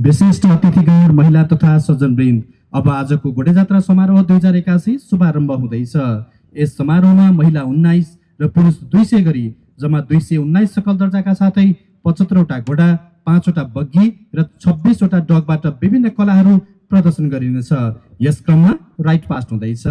विशिष्ट अतिथिगण महिला तथा सज्जनवृन्द, अब आजको घोडेजात्रा समारोह 2081 शुभारम्भ हुँदैछ। यस समारोहमा महिला 19 र पुरुष 200 गरी जम्मा 219 सकल दर्जाका साथै 75 वटा घोडा, 5 वटा बग्गी र 26 वटा डगबाट विभिन्न कलाहरू प्रदर्शन गरिनेछ। यस क्रममा राइट पास्ट हुँदैछ।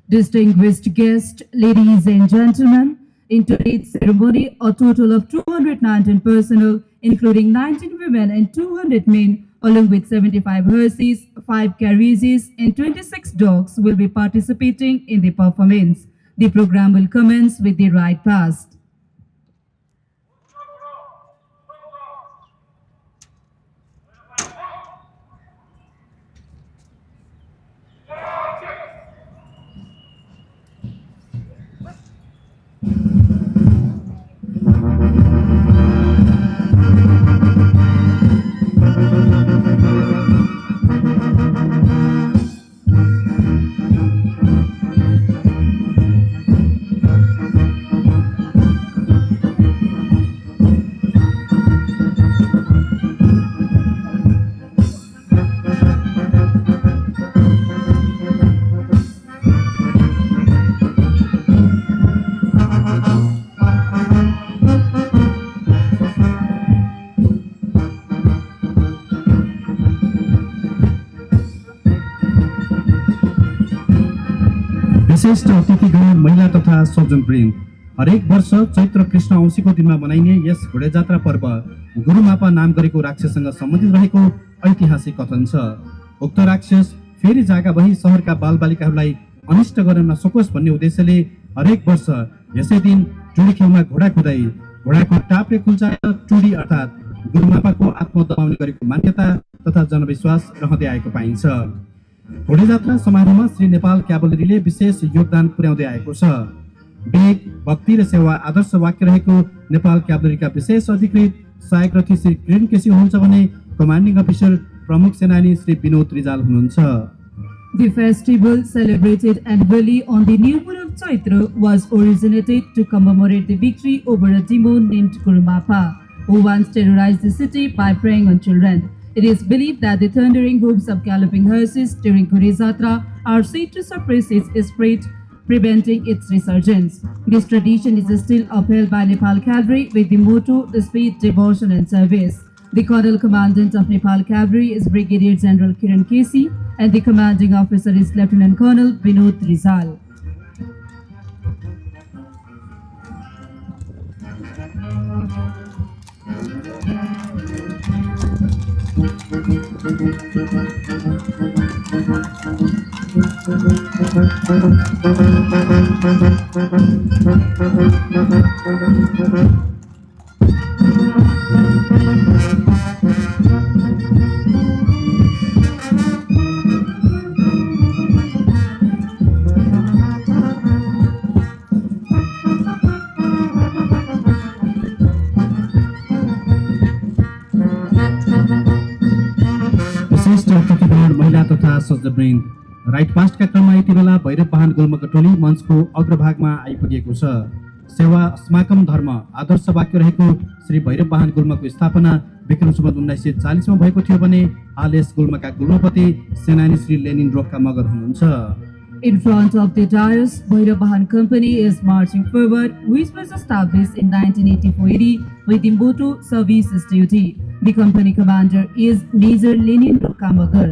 Distinguished guests, ladies and gentlemen, in today's ceremony, a total of 219 personnel, including 19 women and 200 men, along with 75 horses, 5 carriages, and 26 dogs will be participating in the performance. The program will commence with the rite past. विशिष्ट अतिथिगण महिला तथा सज्जनवृन्द, हरेक वर्ष चैत्र कृष्ण औँसीको दिनमा मनाइने यस घोडेजात्रा पर्व गुरुमापा नाम गरेको राक्षससँग सम्बन्धित रहेको ऐतिहासिक कथन छ। उक्त राक्षस फेरि जागा भई सहरका बालबालिकाहरूलाई अनिष्ट गर्न नसकोस् भन्ने उद्देश्यले हरेक वर्ष यसै दिन टुडी खेलमा घोडा कुदाई घोडाको टाप्रे कुल्चाएर टुडी अर्थात् गुरुमापाको आत्मा दबाउने गरेको मान्यता तथा जनविश्वास रहँदै आएको पाइन्छ। घोडेजात्रा समारोहमा श्री नेपाल क्याभलरीले विशेष योगदान पुर्याउँदै आएको छ। वेग, भक्ति र सेवा आदर्श वाक्य रहेको नेपाल क्याभलरीका विशेष अधिकृत सहायक रथी श्री किरण केसी हुनुहुन्छ भने कमान्डिङ अफिसर प्रमुख सेनानी श्री विनोद रिजाल हुनुहुन्छ। The festival, celebrated annually on the new moon of Chaitra, was originated to commemorate the victory over a demon named Gurumapa, who once terrorized the city by preying on children. It is believed that the thundering hooves of galloping horses during Ghodejatra are said to suppress its spirit, preventing its resurgence. This tradition is still upheld by Nepal Cavalry with the motto Speed, Devotion and Service. The Colonel Commandant of Nepal Cavalry is Brigadier General Kiran Kesi and the Commanding Officer is Lieutenant Colonel Vinod Rizal. महिला तथा सज्जनवृन्द, right पास्टका क्रममा यति बेला भैरव वाहन गुल्मको टोली मञ्चको अग्रभागमा आइपुगेको छ। सेवा अस्माकम धर्म आदर्श वाक्य रहेको श्री भैरव वाहन गुल्मको स्थापना विक्रम सम्वत 1940 मा भएको थियो भने हाल यस गुल्मका गुल्मपति सेनानी श्री लेनिन रोक्का मगर हुनुहुन्छ। In front of the dais, Bhairav Vahan Company is marching forward, which was established in 1984 with the motto Service is Duty. The company commander is Major Lenin Kamagar.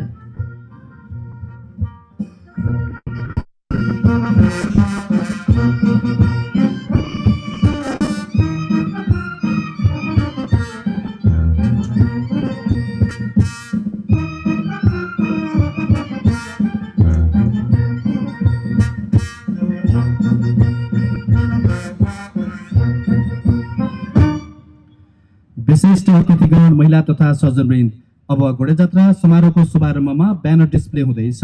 विशिष्ट अतिथिगण महिला तथा सज्जनवृन्द, अब घोडेजात्रा समारोहको शुभारम्भमा ब्यानर डिस्प्ले हुँदैछ।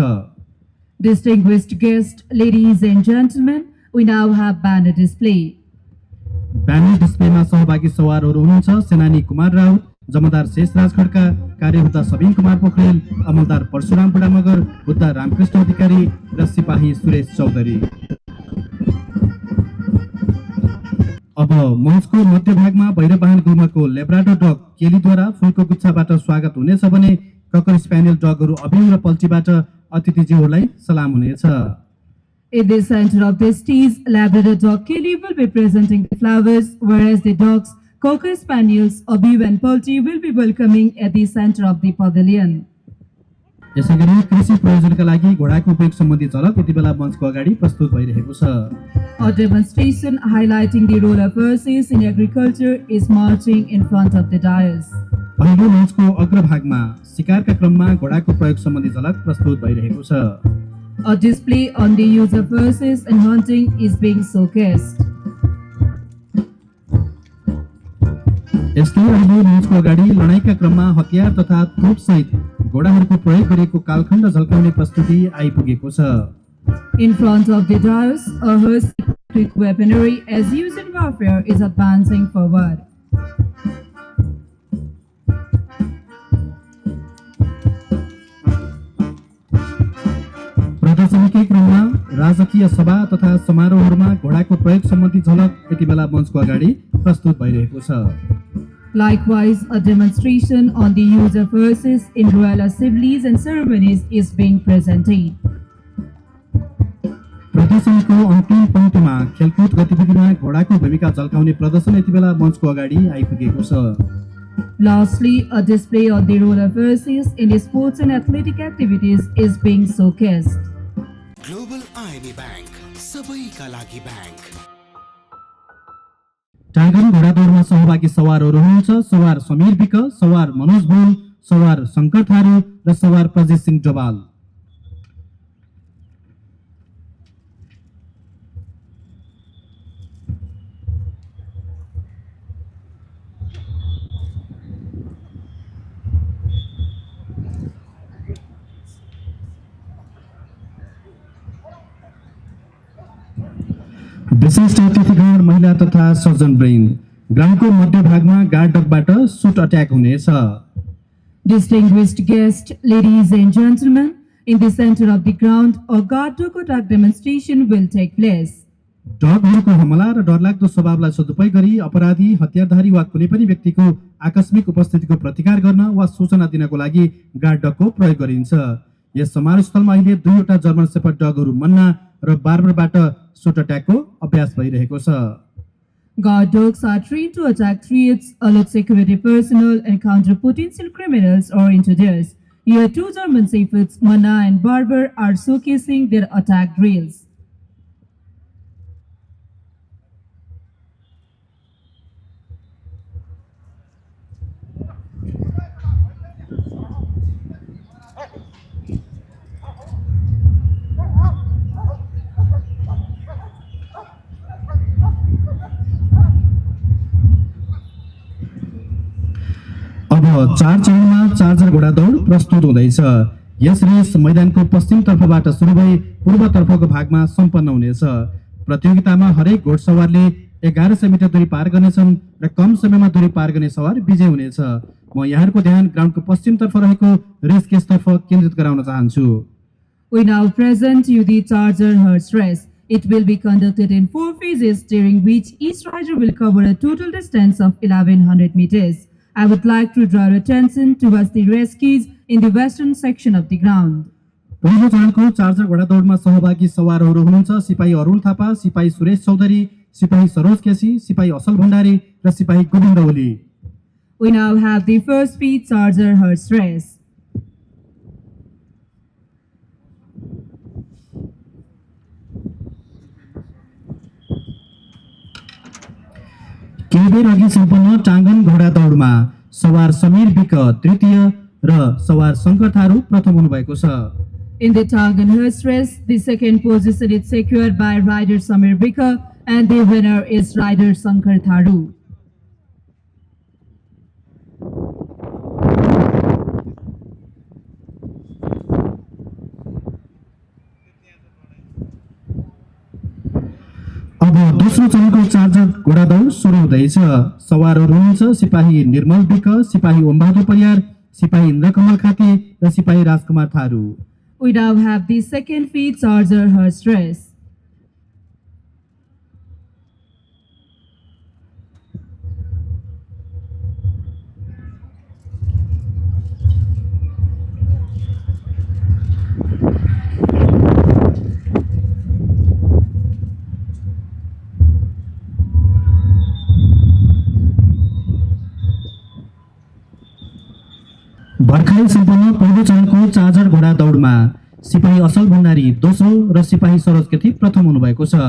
Distinguished guests, ladies and gentlemen, we now have banner display. Banner डिस्प्लेमा सहभागी सवारहरू हुनुहुन्छ सेनानी कुमार राउत, जमादार शेषराज खड्का, कार्यहुद्दा सबिन कुमार पोखरेल, अमलदार परशुराम बुढा मगर, हुद्दा रामकृष्ण अधिकारी र सिपाही सुरेश चौधरी। अब मञ्चको मध्यभागमा भैरवाहन गुल्मको लेब्राडोर डग केलीद्वारा फुलको गुच्छाबाट स्वागत हुनेछ भने ककर स्प्यानियल डगहरू अभियु र पल्चीबाट अतिथिज्यूहरूलाई सलाम हुनेछ। In the center of the stage, Labrador dog Kelly will be presenting the flowers, whereas the dogs Cocker Spaniels, Abiv and Polty will be welcoming at the center of the pavilion. यसैगरी कृषि प्रयोजनका लागि घोडाको उपयोग सम्बन्धी झलक यति बेला मञ्चको अगाडि प्रस्तुत भइरहेको छ। A demonstration highlighting the role of horses in agriculture is marching in front of the dais. पहिलो मञ्चको अग्रभागमा शिकारका क्रममा घोडाको प्रयोग सम्बन्धी झलक प्रस्तुत भइरहेको छ। A display on the use of horses in hunting is being showcased. यस्तै अहिले मञ्चको अगाडि लडाईँका क्रममा हतियार तथा तोपसहित घोडाहरूको प्रयोग गरिएको कालखण्ड झल्काउने प्रस्तुति आइपुगेको छ। In front of the dais, a horse with weaponry as used in warfare is advancing forward. प्रदर्शनीकै क्रममा राजकीय सभा तथा समारोहहरूमा घोडाको प्रयोग सम्बन्धी झलक यति बेला मञ्चको अगाडि प्रस्तुत भइरहेको छ। Likewise, a demonstration on the use of horses in royal assemblies and ceremonies is being presented. प्रदर्शनीको अन्तिम पङ्क्तिमा खेलकुद गतिविधिमा घोडाको भूमिका झल्काउने प्रदर्शन यति बेला मञ्चको अगाडि आइपुगेको छ। Lastly, a display on the role of horses in sports and athletic activities is being showcased. Global IB bank, सबैका लागि बैंक। टाइगर घोडा दौडमा सहभागी सवारहरू हुनुहुन्छ सवार समीर विक, सवार मनोज भोल, सवार शङ्कर थारू र सवार प्रजित सिंह डोभाल। विशिष्ट अतिथिगण महिला तथा सर्जनवृन्द, ग्राउन्डको मध्यभागमा गार्ड डगबाट सुट अट्याक हुनेछ। Distinguished guests, ladies and gentlemen, in the center of the ground, a guard dog attack demonstration will take place. डगहरूको हमला र डरलाग्दो स्वभावलाई सदुपयोग गरी अपराधी, हतियारधारी वा कुनै पनि व्यक्तिको आकस्मिक उपस्थितिको प्रतिकार गर्न वा सूचना दिनको लागि गार्ड डगको प्रयोग गरिन्छ। यस समारोहस्थलमा अहिले 2वटा जर्मन शेफर्ड डगहरू मन्ना र बार्बरबाट सुट अट्याकको अभ्यास भइरहेको छ। Guard dogs are trained to attack threats, alert security personnel, and counter potential criminals or intruders. Here, 2 German shepherds, Manna and Barber, are showcasing their attack drills. अब 4 चरणमा charger घोडा दौड प्रस्तुत हुँदैछ। यस रेस मैदानको पश्चिम तर्फबाट सुरु भई पूर्वतर्फको भागमा सम्पन्न हुनेछ। प्रतियोगितामा हरेक घोडसवारले 1100 मिटर दूरी पार गर्नेछन् र कम समयमा दूरी पार गर्ने सवार विजय हुनेछ। म यहाँहरूको ध्यान ग्राउन्डको पश्चिमतर्फ रहेको रेस केसतर्फ केन्द्रित गराउन चाहन्छु। We now present you the Charger Horse Race. It will be conducted in 4 phases, during which each rider will cover a total distance of 1100 meters. I would like to draw your attention towards the race keys in the western section of the ground. पहिलो चरणको charger घोडा दौडमा सहभागी सवारहरू हुनुहुन्छ सिपाही अरुण थापा, सिपाही सुरेश चौधरी, सिपाही सरोज केसी, सिपाही असल भण्डारी र सिपाही Govind Oli. We now have the first speed Charger Horse Race. केही बेर अघि सम्पन्न टाङ्गन घोडा दौडमा सवार समीर विक तृतीय र सवार शङ्कर थारू प्रथम हुनुभएको छ। In the Tangan Horse Race, the second position is secured by rider Samir Bika and the winner is rider Sankar Tharu. अब दोस्रो चरणको चार्जर घोडा दौड सुरु हुँदैछ। सवारहरू हुनुहुन्छ सिपाही निर्मल विक, सिपाही ओमबहादुर परियार, सिपाही इन्द्रकमल खाती र सिपाही राजकुमार Tharu. We now have the second feat Charger Horse Race. भर्खरै सम्पन्न पहिलो चरणको चार्जर घोडा दौडमा सिपाही असल भण्डारी दोस्रो र सिपाही सरोज केथी प्रथम हुनुभएको छ।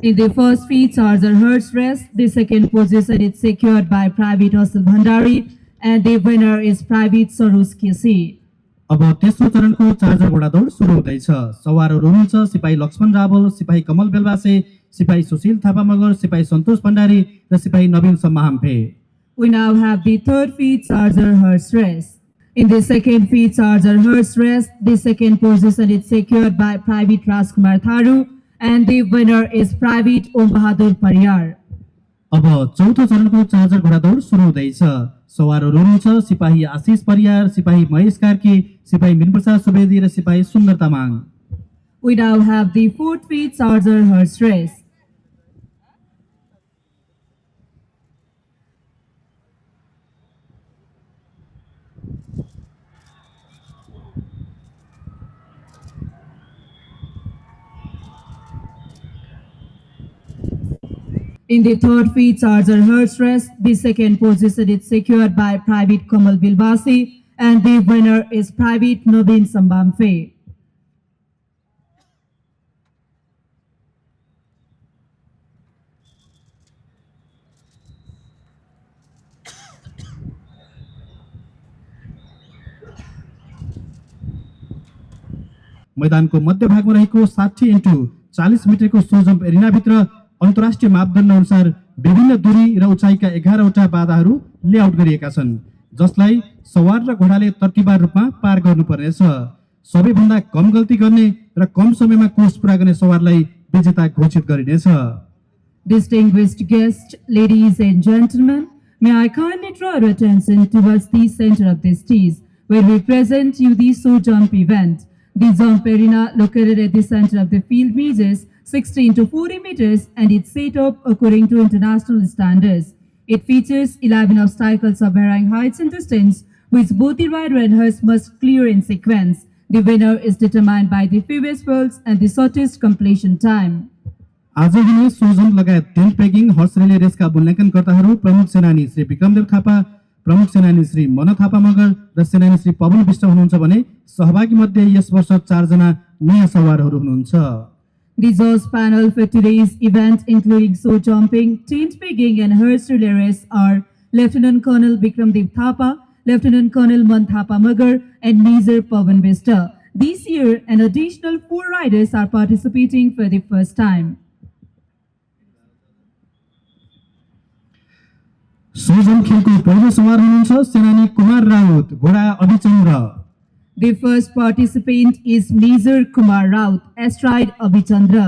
In the first feat, Charger Hertz Race, the second position is secured by Private Asal Bhandari and the winner is Private Saroj Kesi. अब तेस्रो चरणको चार्जर घोडा दौड सुरु हुँदैछ। सवारहरू हुनुहुन्छ सिपाही लक्ष्मण रावल, सिपाही कमल बेलवासे, सिपाही सुशील थापा मगर, सिपाही सन्तोष भण्डारी र सिपाही नवीन सम्माहाम्फे। We now have the third feat, Charger Hertz Race. In the second feat, Charger Hertz Race, the second position is secured by Private Rajkumar Tharu and the winner is Private Om Bahadur Pariyar. अब चौथो चरणको charger घोडा दौड सुरु हुँदैछ। सवारहरू हुनुहुन्छ सिपाही आशिष परियार, सिपाही महेश कार्की, सिपाही मिनप्रसाद सुवेदी र सिपाही सुन्दर Tamang. We now have the fourth feat, Charger Hertz Race. In the third feat, Charger Hertz Race, the second position is secured by Private Kamal Bilbasi and the winner is Private Naveen Sambamfe. मैदानको मध्यभागमा रहेको 60x40 मिटरको so jump एरिनाभित्र अन्तर्राष्ट्रिय मापदण्ड अनुसार विभिन्न दूरी र उचाइका 11वटा बाधाहरू लेआउट गरिएका छन्, जसलाई सवार र घोडाले तर्तिबार रूपमा पार गर्नुपर्नेछ। सबैभन्दा कम गल्ती गर्ने र कम समयमा कोर्स पूरा गर्ने सवारलाई विजेता घोषित गरिनेछ। Distinguished guests, ladies and gentlemen, may I kindly draw your attention towards the center of the stage where we present you the show jump event. The jump arena located at the center of the field measures 16 to 40 meters and it's set up according to international standards. It features 11 obstacles of varying heights and distance, which both the rider and horse must clear in sequence. The winner is determined by the fewest falls and the shortest completion time. आज हुने so jump लगायत tent पेगिङ horse relay रेसका मूल्याङ्कनकर्ताहरू प्रमुख सेनानी श्री विक्रमदेव थापा, प्रमुख सेनानी श्री मन थापा मगर र सेनानी श्री पवन विष्ट हुनुहुन्छ भने सहभागी मध्ये यस वर्ष 4 जना नयाँ सवारहरू हुनुहुन्छ। The judge panel for today's event, including show jumping, tent pegging, and horse relay race, are Lieutenant Colonel Vikramdev Thapa, Lieutenant Colonel Man Thapa Magar, and Major Pavan Vista. This year, an additional 4 riders are participating for the first time. So jump खेलको पहिलो सवार हुनुहुन्छ सेनानी कुमार राउत, घोडा अभिचन्द्र। The first participant is Major Kumar Raut, astride Abhichandra.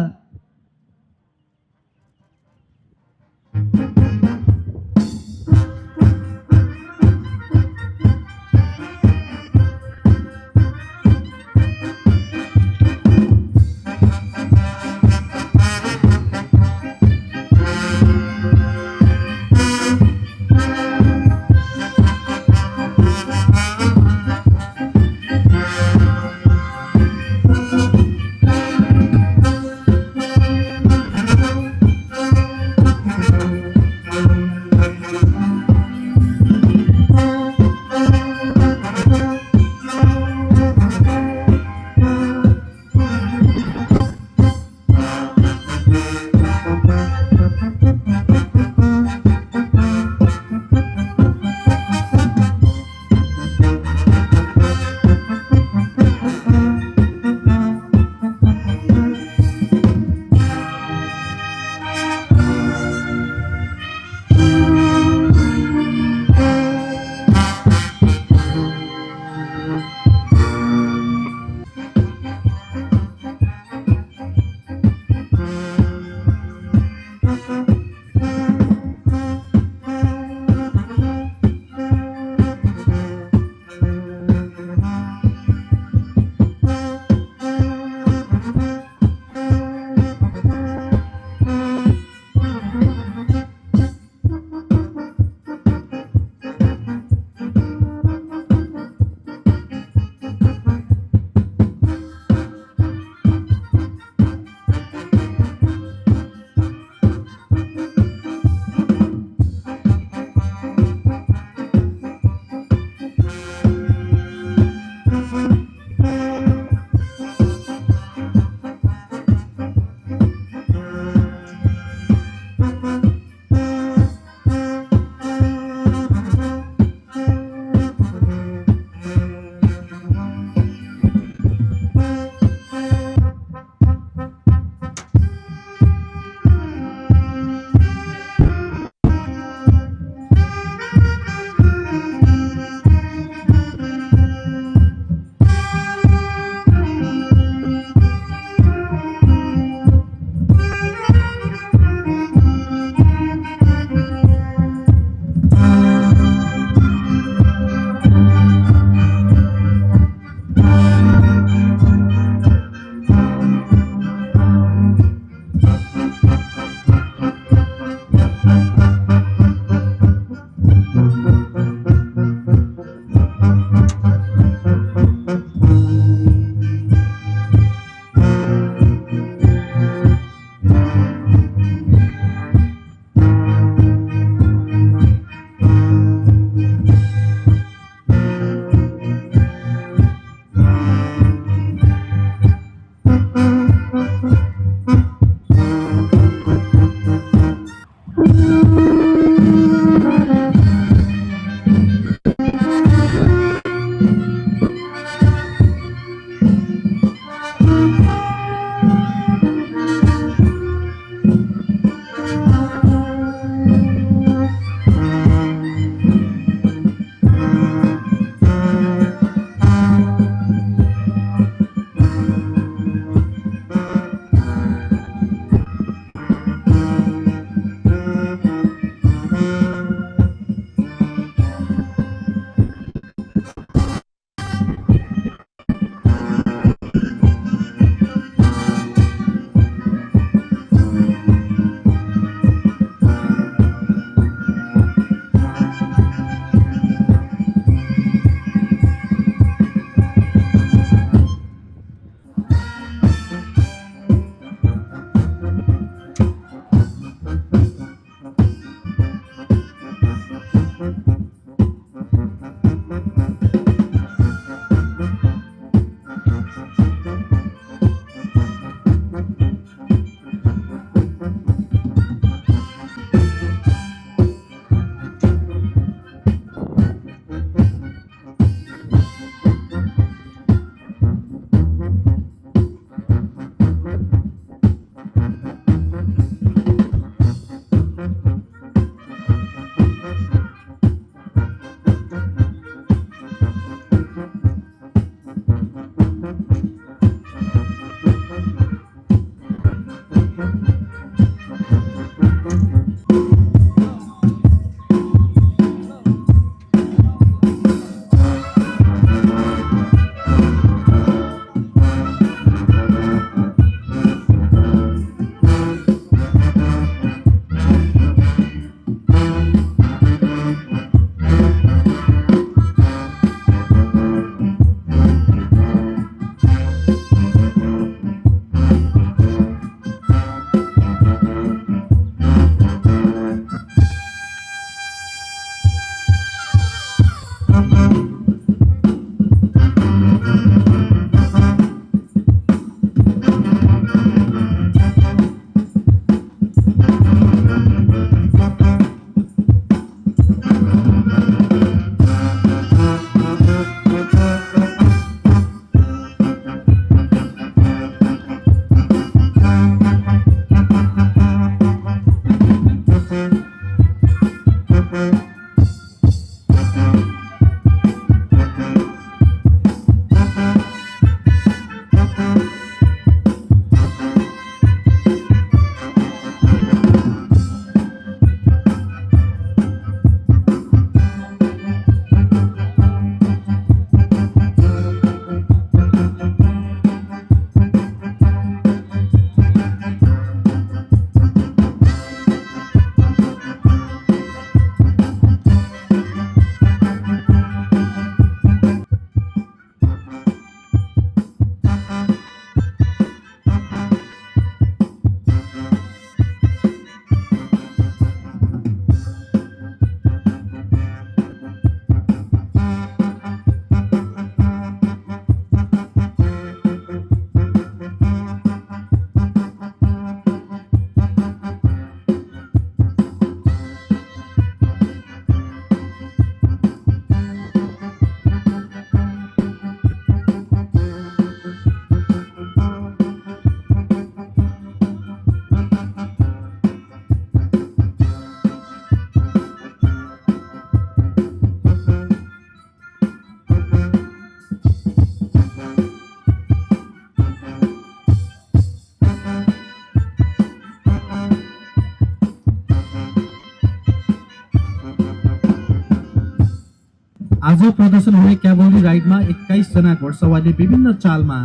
आज प्रदर्शन हुने क्याभोली राइडमा 21 जना घोडसवारले विभिन्न चालमा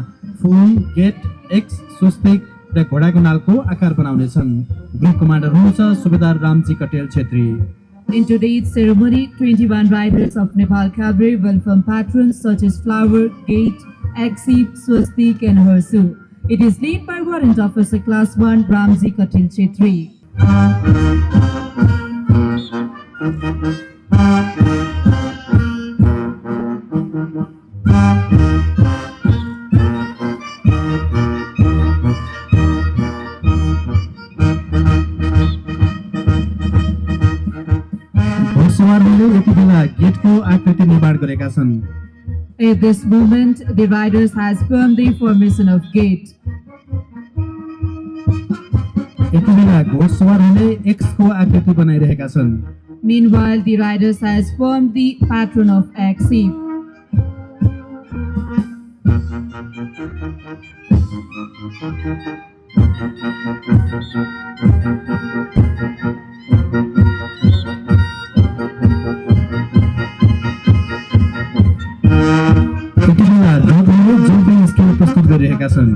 फुल, गेट, एक्स, स्वस्तिक र घोडाको नालको आकार बनाउनेछन्। ग्रुप कमान्डर हुनुहुन्छ सुबेदार रामजी कटेल Chhetri. In today's ceremony, 21 riders of Nepal Cavalry will film patrons such as Flower, Gate, Axip, Swastik and Harsu. It is led by Warrant Officer Class 1 Ramji Katil Chetri. घोडसवारहरूले यति बेला गेटको आकृति निर्माण गरेका छन्। At this moment, the riders has formed the formation of gate. यति बेला घोडसवारहरूले एक्सको आकृति बनाइरहेका छन्। Meanwhile, the riders has formed the pattern of Axip. यति बेला रथहरूले जम्पिङ स्किल प्रस्तुत गरिरहेका छन्।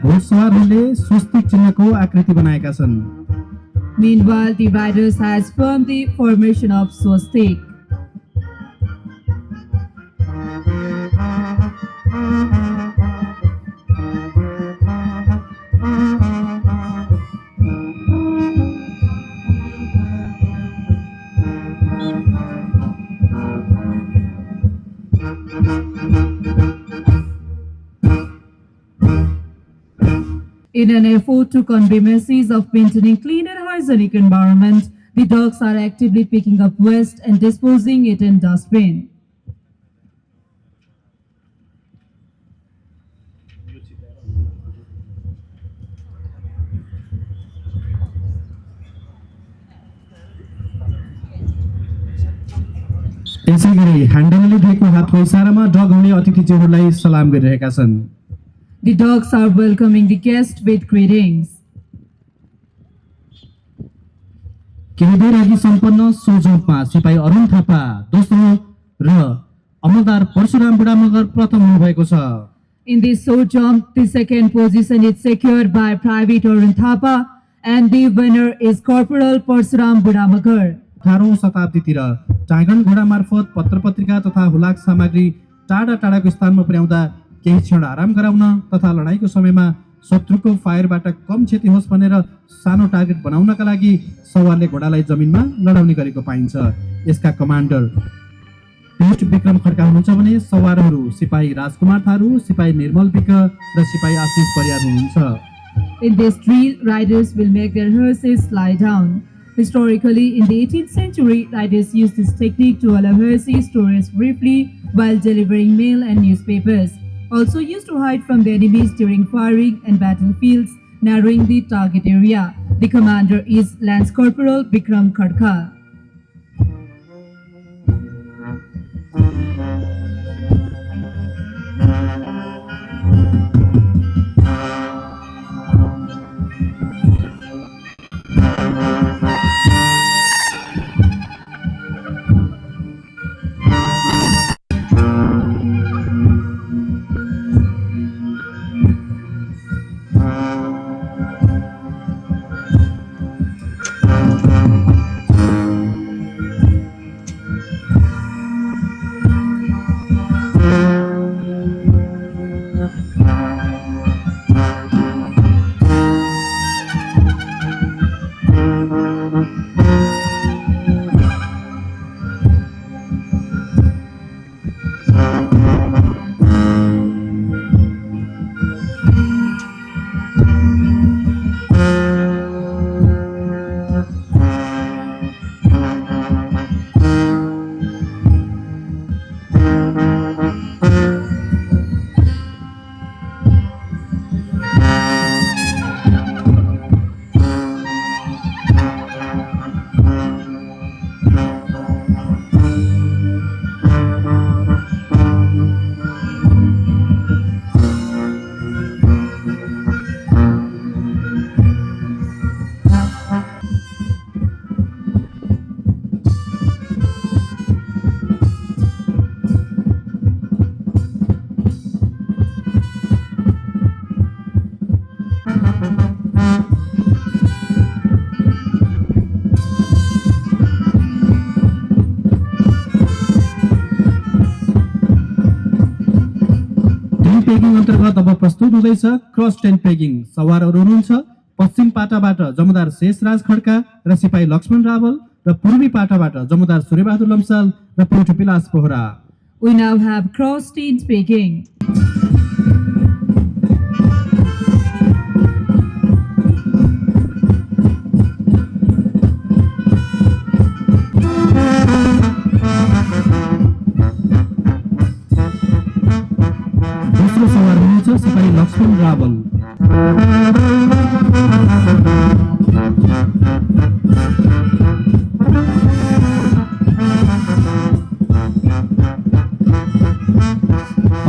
घोडसवारहरूले स्वस्तिक चिन्हको आकृति बनाएका छन्। Meanwhile, the riders has formed the formation of Swastik. In an effort to convey message of maintaining clean and hygienic environment, the dogs are actively picking up waste and disposing it in dustbin. यसै गरी ह्यान्डलले दिएको हातको इसारामा डगहरूले अतिथिज्यूहरूलाई सलाम गरिरहेका छन्। The dogs are welcoming the guest with greetings. केही बेर अघि सम्पन्न सो जम्पमा सिपाही अरुण थापा दोस्रो र अमलदार परशुराम बुढामगर प्रथम हुनुभएको छ। In this show jump, the second position is secured by Private Arun Thapa and the winner is Corporal Parsuram Budamagar. 18औं शताब्दीतिर टाइगन घोडा मार्फत पत्रपत्रिका तथा हुलाक सामग्री टाढा टाढाको स्थानमा पुर्याउँदा केही क्षण आराम गराउन तथा लडाईँको समयमा शत्रुको फायरबाट कम क्षति होस् भनेर सानो टार्गेट बनाउनका लागि सवारले घोडालाई जमिनमा लडाउने गरेको पाइन्छ। यसका कमान्डर पेट विक्रम खड्का हुनुहुन्छ भने सवारहरू सिपाही राजकुमार थारू, सिपाही निर्मल विक र सिपाही आशिष परियार हुनुहुन्छ। In this drill, riders will make their horses lie down. Historically, in the 18th century, riders used this technique to allow horses to rest briefly while delivering mail and newspapers. Also used to hide from the enemies during firing and battlefields, narrowing the target area. The commander is Lance Corporal Vikram Khadka. पेगिङ अन्तर्गत अब प्रस्तुत हुँदैछ cross ten पेगिङ। सवारहरू हुनुहुन्छ पश्चिम पाटाबाट जमदार शेषराज खड्का र सिपाही लक्ष्मण रावल र पूर्वी पाटाबाट जमदार सूर्यबहादुर लम्साल र पेटु पिलास Pohra. We now have cross team speaking. दोस्रो सवार हुनुहुन्छ सिपाही लक्ष्मण रावल।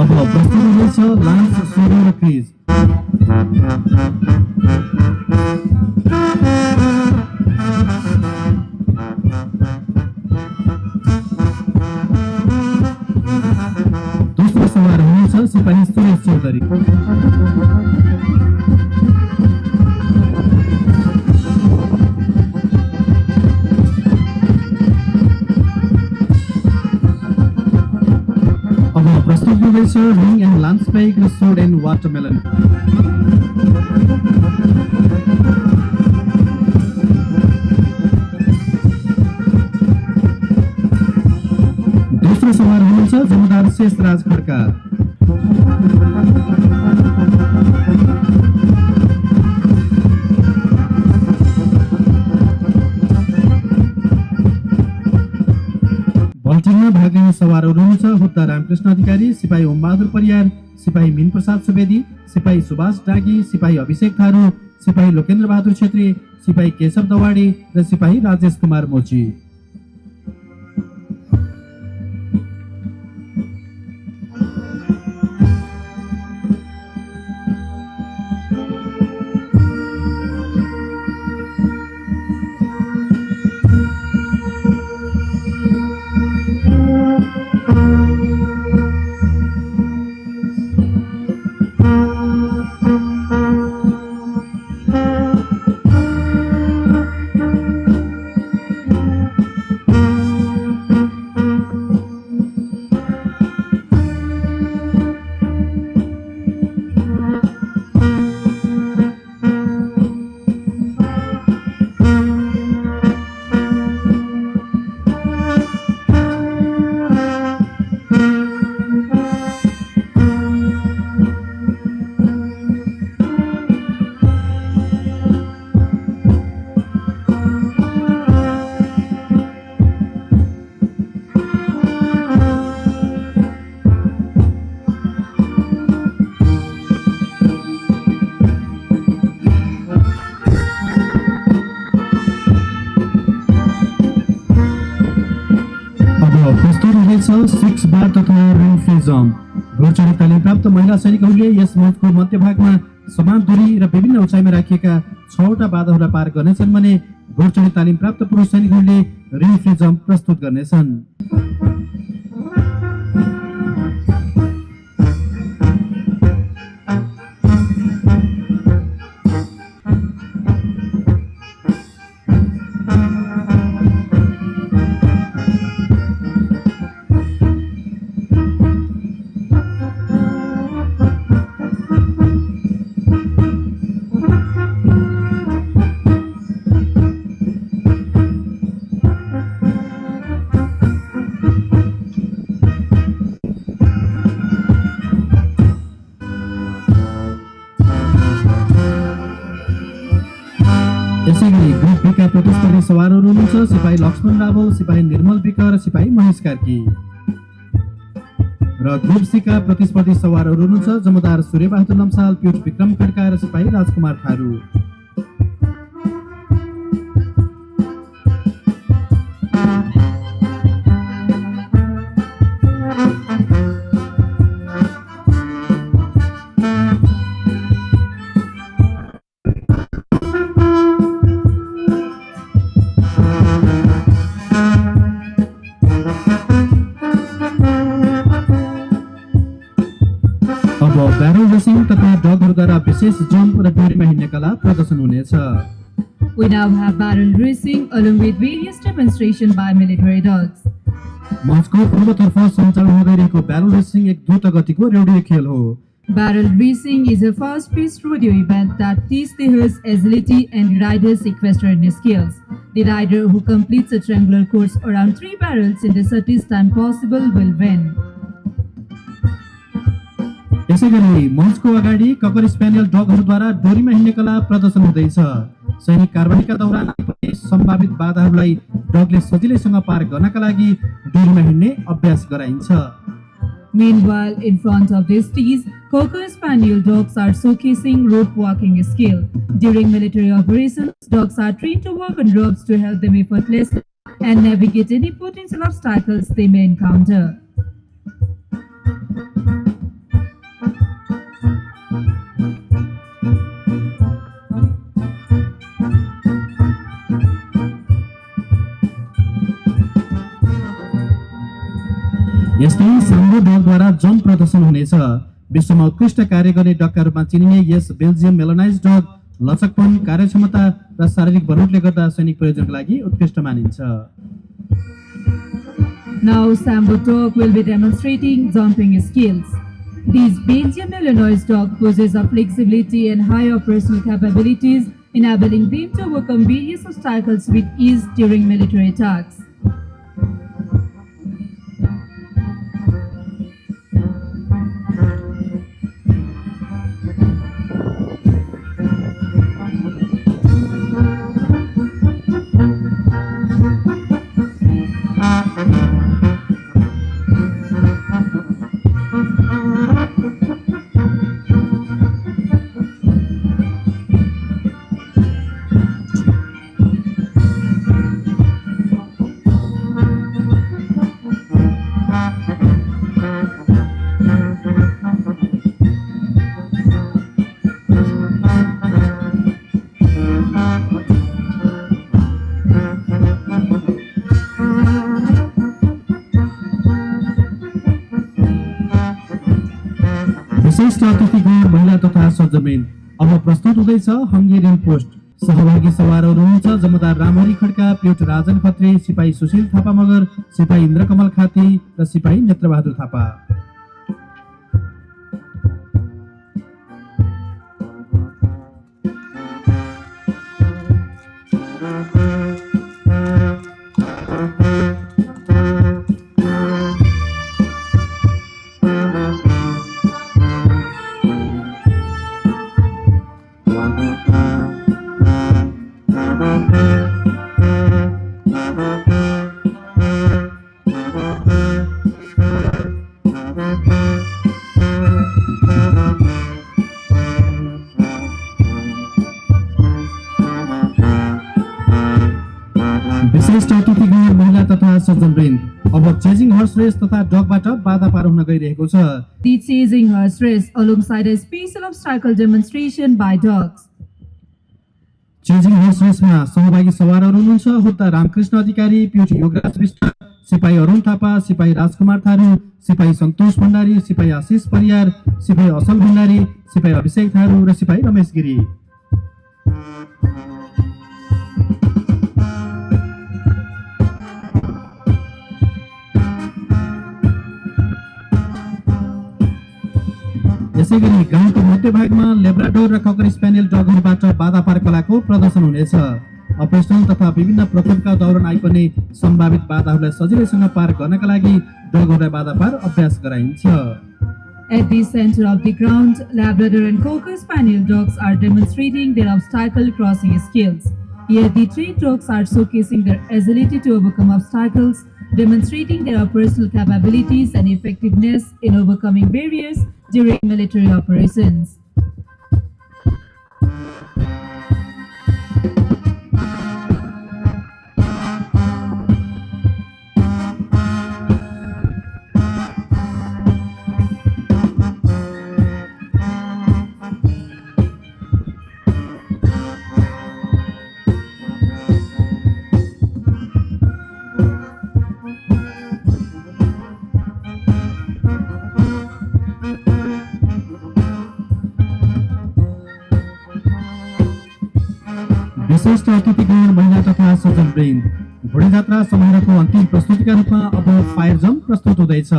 अब प्रस्तुत हुँदैछ लान्स सोडो र क्रिज। दोस्रो सवार हुनुहुन्छ सिपाही सुरेश चौधरी। अब प्रस्तुत हुँदैछ रिङ एन्ड लान्सबेग र सोड एन्ड वाटरमेलन। दोस्रो सवार हुनुहुन्छ जमदार शेषराज खड्का। भल्टिङमा भाग लिने सवारहरू हुनुहुन्छ हुद्दा रामकृष्ण अधिकारी, सिपाही ओमबहादुर परियार, सिपाही मीन प्रसाद सुवेदी, सिपाही सुभाष डागी, सिपाही अभिषेक थारू, सिपाही लोकेन्द्र बहादुर छेत्री, सिपाही केशव दवाडी र सिपाही राजेश कुमार मोची। सिक्स बार तथा रिन्फ्रिजम घोडचढी तालिम प्राप्त महिला सैनिकहरूले यस मञ्चको मध्यभागमा समान दूरी र विभिन्न उचाइमा राखिएका 6वटा बाधाहरूलाई पार गर्नेछन् भने घोडचढी तालिम प्राप्त पुरुष सैनिकहरूले रिन्फ्रिजम प्रस्तुत गर्नेछन्। यसैगरी ग्रुप बीका प्रतिस्पर्धी सवारहरू हुनुहुन्छ सिपाही लक्ष्मण रावल, सिपाही निर्मल विक र सिपाही महेश कार्की। र ग्रुप सीका प्रतिस्पर्धी सवारहरू हुनुहुन्छ जमदार सूर्यबहादुर लम्साल, प्युट विक्रम खड्का र सिपाही राजकुमार थारू। ब्यारल रेसिङ तथा डगहरूद्वारा विशेष जम्प र डोरीमा हिँड्ने कला प्रदर्शन हुनेछ। We now have barrel racing along with various demonstration by military dogs. मञ्चको पूर्वतर्फ सञ्चालन हुँदै रहेको ब्यारल रेसिङ एक द्रुत गतिको रेडियो खेल हो। Barrel racing is a fast-paced rodeo event that teaches the horse agility and rider's equestrian skills. The rider who completes a triangular course around 3 barrels in the shortest time possible will win. यसैगरी मञ्चको अगाडि ककर spaniel डगहरूद्वारा डोरीमा हिँड्ने कला प्रदर्शन हुँदैछ। सैनिक कारबाहीका दौरान पनि सम्भावित बाधाहरूलाई डगले सजिलैसँग पार गर्नका लागि डोरीमा हिँड्ने अभ्यास गराइन्छ। Meanwhile, in front of the steeds, Cocker Spaniel dogs are showcasing rope walking skill. During military operations, dogs are trained to walk on ropes to help them effortlessly and navigate any potential obstacles they may encounter. यस्तै साङ्गो डगद्वारा jump प्रदर्शन हुनेछ। विश्वमा उत्कृष्ट कार्य गर्ने डगका रूपमा चिनिने यस Belgium मेलोनाइज डग लचकपन, कार्यक्षमता र शारीरिक बनोटले गर्दा सैनिक प्रयोजनका लागि उत्कृष्ट मानिन्छ। Now Sambo dog will be demonstrating jumping skills. These Belgian Illinois dog possess a flexibility and high operational capabilities, enabling them to overcome various obstacles with ease during military attacks. विशिष्ट अतिथिगण महिला तथा सजमिन। अब प्रस्तुत हुँदैछ हङ्गेरियन पोस्ट। सहभागी सवारहरू हुनुहुन्छ जमदार रामहरि खड्का, प्युट राजन खत्री, सिपाही सुशील थापा मगर, सिपाही इन्द्रकमल खाती र सिपाही नेत्रबहादुर थापा। विशिष्ट अतिथिगण महिला तथा सज्जनवृन्द। अब चेजिङ हर्स रेस तथा डगबाट बाधा पार हुन गइरहेको छ। The chasing horse race alongside a special obstacle demonstration by dogs. Chasing horse रेसमा सहभागी सवारहरू हुनुहुन्छ हुद्दा रामकृष्ण अधिकारी, प्युट योगराज विष्ट, सिपाही अरुण थापा, सिपाही राजकुमार थारू, सिपाही सन्तोष भण्डारी, सिपाही आशिष परियार, सिपाही असल भण्डारी, सिपाही अभिषेक थारू र सिपाही रमेश गिरी। यसैगरी गाउँको मध्यभागमा लेब्राडोर र ककर स्प्यानियल डगहरूबाट बाधा पार कलाको प्रदर्शन हुनेछ। अपरेसनल तथा विभिन्न प्रकोपका दौरान आइपर्ने सम्भावित बाधाहरूलाई सजिलैसँग पार गर्नका लागि डगहरूलाई बाधा पार अभ्यास गराइन्छ। At the center of the ground, Labrador and Cocker Spaniel dogs are demonstrating their obstacle crossing skills. Here, the trained dogs are showcasing their agility to overcome obstacles, demonstrating their personal capabilities and effectiveness in overcoming barriers during military operations. विशिष्ट अतिथिगण महिला तथा सज्जनवृन्द। घोडा समारोहको अन्तिम प्रस्तुतिका रूपमा अब fire jump प्रस्तुत हुँदैछ।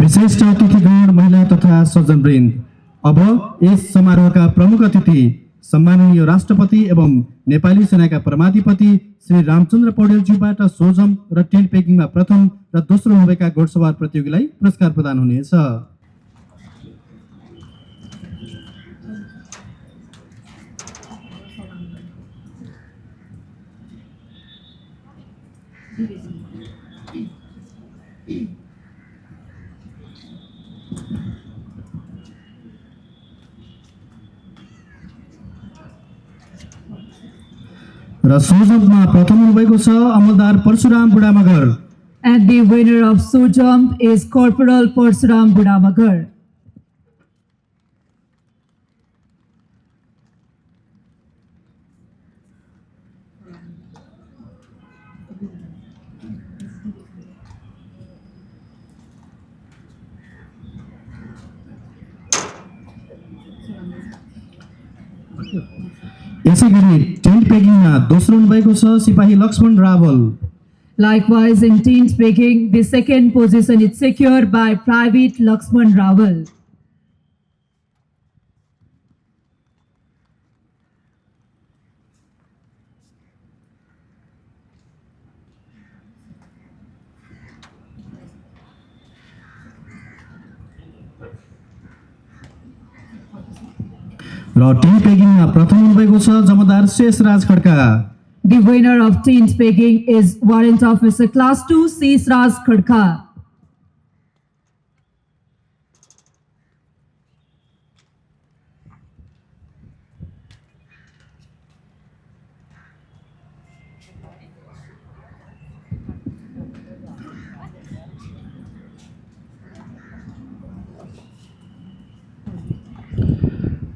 विशिष्ट अतिथिगण महिला तथा सज्जनवृन्द। अब यस समारोहका प्रमुख अतिथि सम्माननीय राष्ट्रपति एवं नेपाली सेनाका परमाधिपति श्री रामचन्द्र पौडेलज्यूबाट सोजम र टेल पेकिङमा प्रथम र दोस्रो हुँदैका घोडसवार प्रतियोगीलाई पुरस्कार प्रदान हुनेछ। र सोजममा प्रथम हुनुभएको छ अमलदार Parshuram बुढामगर। And the winner of Sojump is Corporal Parsuram Budamagar. यसैगरी टेन्ट पेकिङमा दोस्रो हुनुभएको छ सिपाही Laxman Rawal. Likewise, in tent pegging, the second position is secured by Private Lakshman Rawal. र टेन पेगिङमा प्रथम हुनुभएको छ जमादार Sheshraj Khadka. The winner of tent pegging is Warrant Officer Class 2 Sesraj Khadka.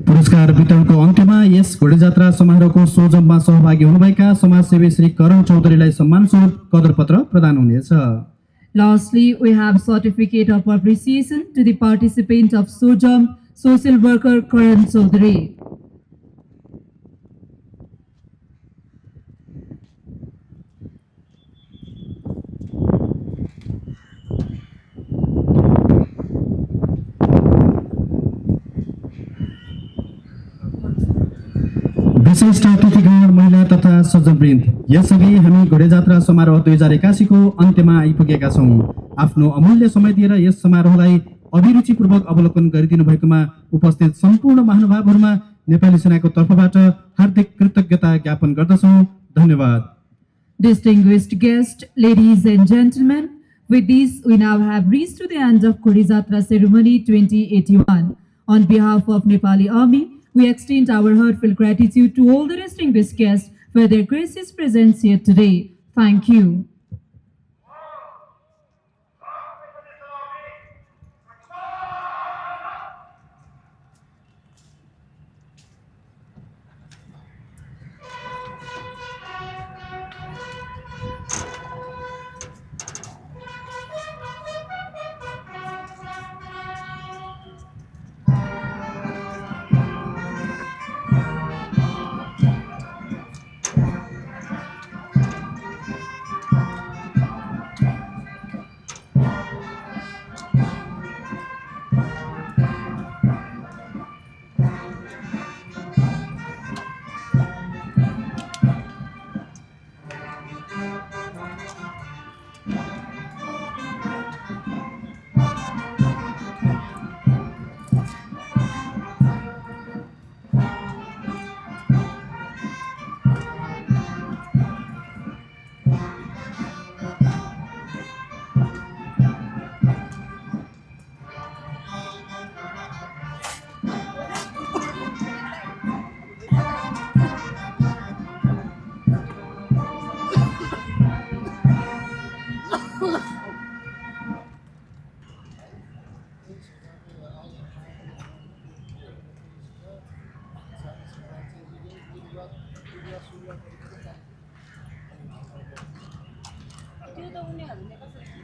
पुरस्कार वितरणको अन्त्यमा यस घोडेजात्रा समारोहको सोजममा सहभागी हुनुभएका समाजसेवी श्री करण चौधरीलाई सम्मानस्वरूप कदरपत्र प्रदान हुनेछ। Lastly, we have certificate of appreciation to the participant of Sojam, social worker Karan Chaudhary. विशिष्ट अतिथिगण महिला तथा सज्जनवृन्द, यसअघि हामी घोडेजात्रा समारोह 2081 को अन्त्यमा आइपुगेका छौँ। आफ्नो अमूल्य समय दिएर यस समारोहलाई अभिरुचिपूर्वक अवलोकन गरिदिनु भएकोमा उपस्थित सम्पूर्ण महानुभावहरूमा नेपाली सेनाको तर्फबाट हार्दिक कृतज्ञता ज्ञापन गर्दछौँ। धन्यवाद। Distinguished guests, ladies and gentlemen, with this we now have reached to the end of Ghodejatra ceremony 2081. On behalf of Nepali Army, we extend our heartfelt gratitude to all the distinguished guests for their gracious presence here today. Thank you. त्यो त उनीहरूले कसरी